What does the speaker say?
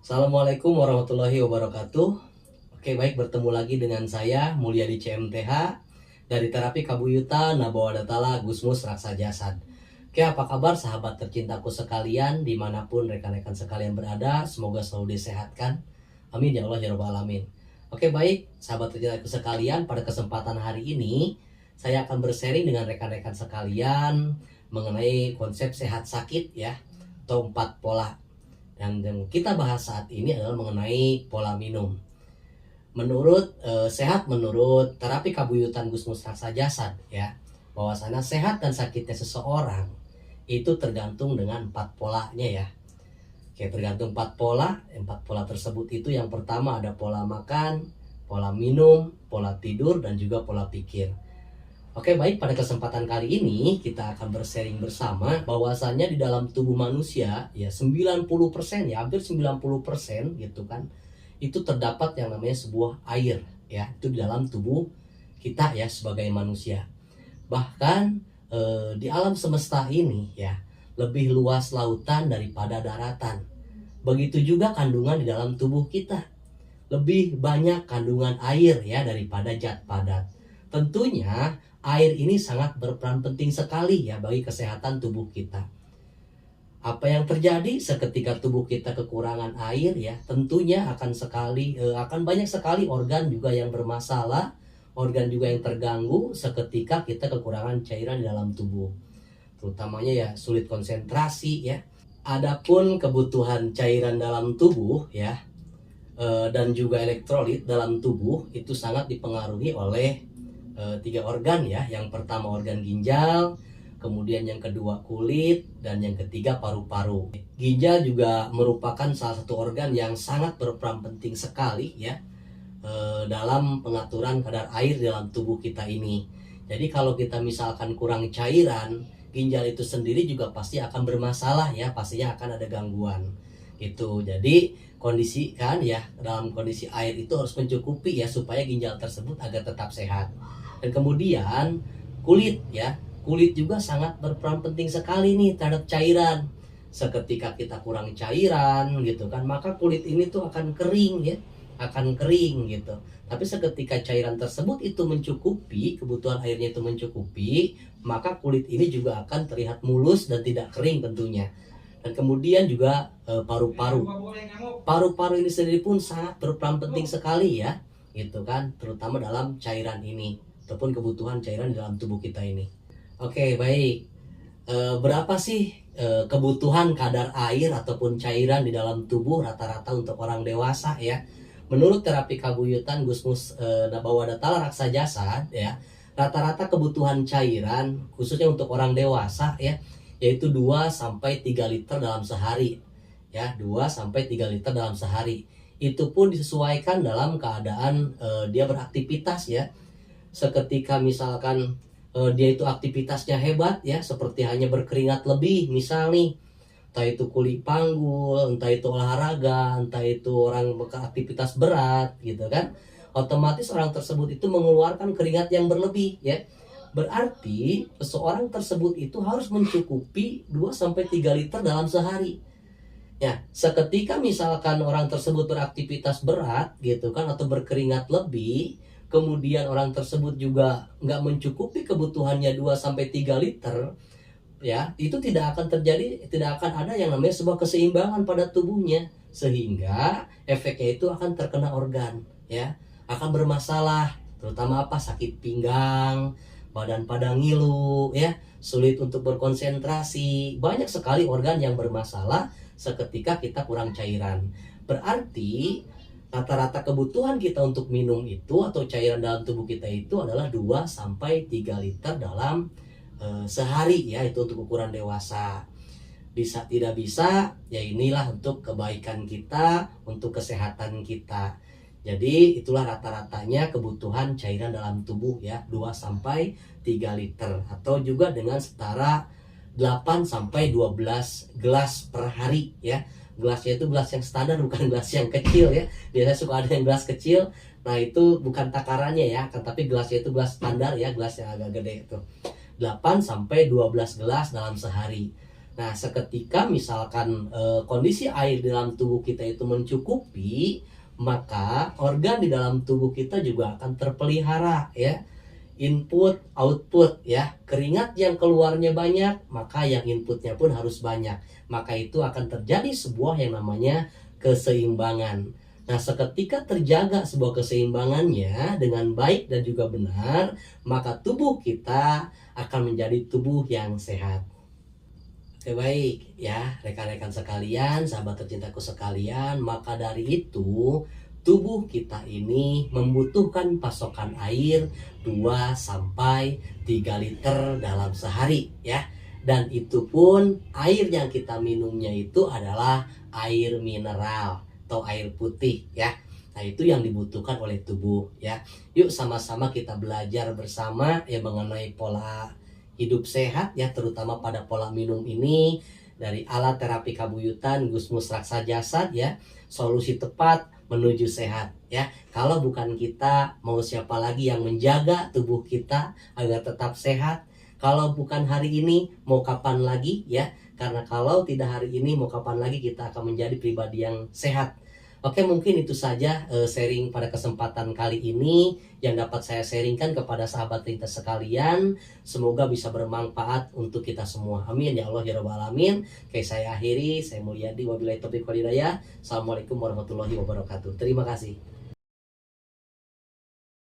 Assalamualaikum warahmatullahi wabarakatuh. Oke, baik, bertemu lagi dengan saya Mulyadi CMTH dari Terapi Kabuyutan Nabawadatala Gusmus Raksa Jasad. Oke, apa kabar sahabat tercintaku sekalian dimanapun rekan-rekan sekalian berada, semoga selalu disehatkan. Amin ya Allah ya Rabbal Alamin. Oke, baik sahabat tercintaku sekalian, pada kesempatan hari ini saya akan bersharing dengan rekan-rekan sekalian mengenai konsep sehat sakit ya, atau 4 pola. Dan yang kita bahas saat ini adalah mengenai pola minum. Menurut terapi kabuyutan Gusmus Raksa Jasad ya, bahwasanya sehat dan sakitnya seseorang itu tergantung dengan 4 polanya ya. Oke, tergantung 4 pola. 4 pola tersebut itu yang pertama ada pola makan, pola minum, pola tidur, dan juga pola pikir. Oke, baik, pada kesempatan kali ini kita akan bersharing bersama bahwasannya di dalam tubuh manusia ya 90% ya, hampir 90% gitu kan, itu terdapat yang namanya sebuah air ya, itu di dalam tubuh kita ya sebagai manusia. Bahkan di alam semesta ini ya lebih luas lautan daripada daratan. Begitu juga kandungan di dalam tubuh kita. Lebih banyak kandungan air ya daripada zat padat. Tentunya air ini sangat berperan penting sekali ya bagi kesehatan tubuh kita. Apa yang terjadi seketika tubuh kita kekurangan air ya, tentunya akan banyak sekali organ juga yang bermasalah, organ juga yang terganggu seketika kita kekurangan cairan di dalam tubuh. Terutamanya ya sulit konsentrasi ya. Adapun kebutuhan cairan dalam tubuh ya, dan juga elektrolit dalam tubuh itu sangat dipengaruhi oleh 3 organ ya. Yang pertama organ ginjal, kemudian yang kedua kulit, dan yang ketiga paru-paru. Ginjal juga merupakan salah satu organ yang sangat berperan penting sekali ya dalam pengaturan kadar air dalam tubuh kita ini. Jadi kalau kita misalkan kurang cairan, ginjal itu sendiri juga pasti akan bermasalah ya, pastinya akan ada gangguan gitu. Jadi kondisi kan ya, dalam kondisi air itu harus mencukupi ya supaya ginjal tersebut agar tetap sehat. Dan kemudian kulit ya, kulit juga sangat berperan penting sekali nih terhadap cairan. Seketika kita kurang cairan gitu kan, maka kulit ini tuh akan kering ya, akan kering gitu. Tapi seketika cairan tersebut itu mencukupi, kebutuhan airnya itu mencukupi, maka kulit ini juga akan terlihat mulus dan tidak kering tentunya. Dan kemudian juga paru-paru. Paru-paru ini sendiri pun sangat berperan penting sekali ya, gitu kan, terutama dalam cairan ini ataupun kebutuhan cairan dalam tubuh kita ini. Oke, baik. Berapa sih kebutuhan kadar air ataupun cairan di dalam tubuh rata-rata untuk orang dewasa ya? Menurut terapi kabuyutan Gusmus Nabawadatala Raksa Jasad ya, rata-rata kebutuhan cairan khususnya untuk orang dewasa ya, yaitu 2 sampai 3 liter dalam sehari. Ya, 2 sampai 3 liter dalam sehari. Itu pun disesuaikan dalam keadaan dia beraktivitas ya. Seketika misalkan dia itu aktivitasnya hebat ya, seperti hanya berkeringat lebih misal nih, entah itu kuli panggul, entah itu olahraga, entah itu orang beraktivitas berat gitu kan, otomatis orang tersebut itu mengeluarkan keringat yang berlebih ya. Berarti seseorang tersebut itu harus mencukupi 2 sampai 3 liter dalam sehari. Ya, seketika misalkan orang tersebut beraktivitas berat gitu kan atau berkeringat lebih, kemudian orang tersebut juga nggak mencukupi kebutuhannya 2 sampai 3 liter ya, itu tidak akan terjadi, tidak akan ada yang namanya sebuah keseimbangan pada tubuhnya, sehingga efeknya itu akan terkena organ ya, akan bermasalah, terutama apa, sakit pinggang, badan pada ngilu ya, sulit untuk berkonsentrasi, banyak sekali organ yang bermasalah seketika kita kurang cairan. Berarti rata-rata kebutuhan kita untuk minum itu atau cairan dalam tubuh kita itu adalah 2 sampai 3 liter dalam sehari ya, itu untuk ukuran dewasa. Bisa tidak bisa ya, inilah untuk kebaikan kita, untuk kesehatan kita. Jadi itulah rata-ratanya kebutuhan cairan dalam tubuh ya, 2 sampai 3 liter atau juga dengan setara 8 sampai 12 gelas per hari ya. Gelasnya itu gelas yang standar, bukan gelas yang kecil ya. Biasanya suka ada yang gelas kecil. Nah, itu bukan takarannya ya, tapi gelasnya itu gelas standar ya, gelas yang agak gede itu. 8 sampai 12 gelas dalam sehari. Nah, seketika misalkan kondisi air di dalam tubuh kita itu mencukupi, maka organ di dalam tubuh kita juga akan terpelihara ya. Input, output ya. Keringat yang keluarnya banyak, maka yang inputnya pun harus banyak. Maka itu akan terjadi sebuah yang namanya keseimbangan. Nah, seketika terjaga sebuah keseimbangannya dengan baik dan juga benar, maka tubuh kita akan menjadi tubuh yang sehat. Oke, baik ya, rekan-rekan sekalian, sahabat tercintaku sekalian, maka dari itu tubuh kita ini membutuhkan pasokan air 2 sampai 3 liter dalam sehari ya. Dan itu pun air yang kita minumnya itu adalah air mineral atau air putih ya. Nah, itu yang dibutuhkan oleh tubuh ya. Yuk sama-sama kita belajar bersama ya mengenai pola hidup sehat ya, terutama pada pola minum ini dari alat terapi kabuyutan Gusmus Raksa Jasad ya. Solusi tepat menuju sehat ya. Kalau bukan kita, mau siapa lagi yang menjaga tubuh kita agar tetap sehat? Kalau bukan hari ini, mau kapan lagi ya? Karena kalau tidak hari ini, mau kapan lagi kita akan menjadi pribadi yang sehat. Oke, mungkin itu saja sharing pada kesempatan kali ini yang dapat saya sharingkan kepada sahabat lintas sekalian. Semoga bisa bermanfaat untuk kita semua. Amin ya Allah ya Rabbal Alamin. Oke, saya akhiri. Saya Mulyadi. Wabillahi taufiq wal hidayah. Assalamualaikum warahmatullahi wabarakatuh. Terima kasih.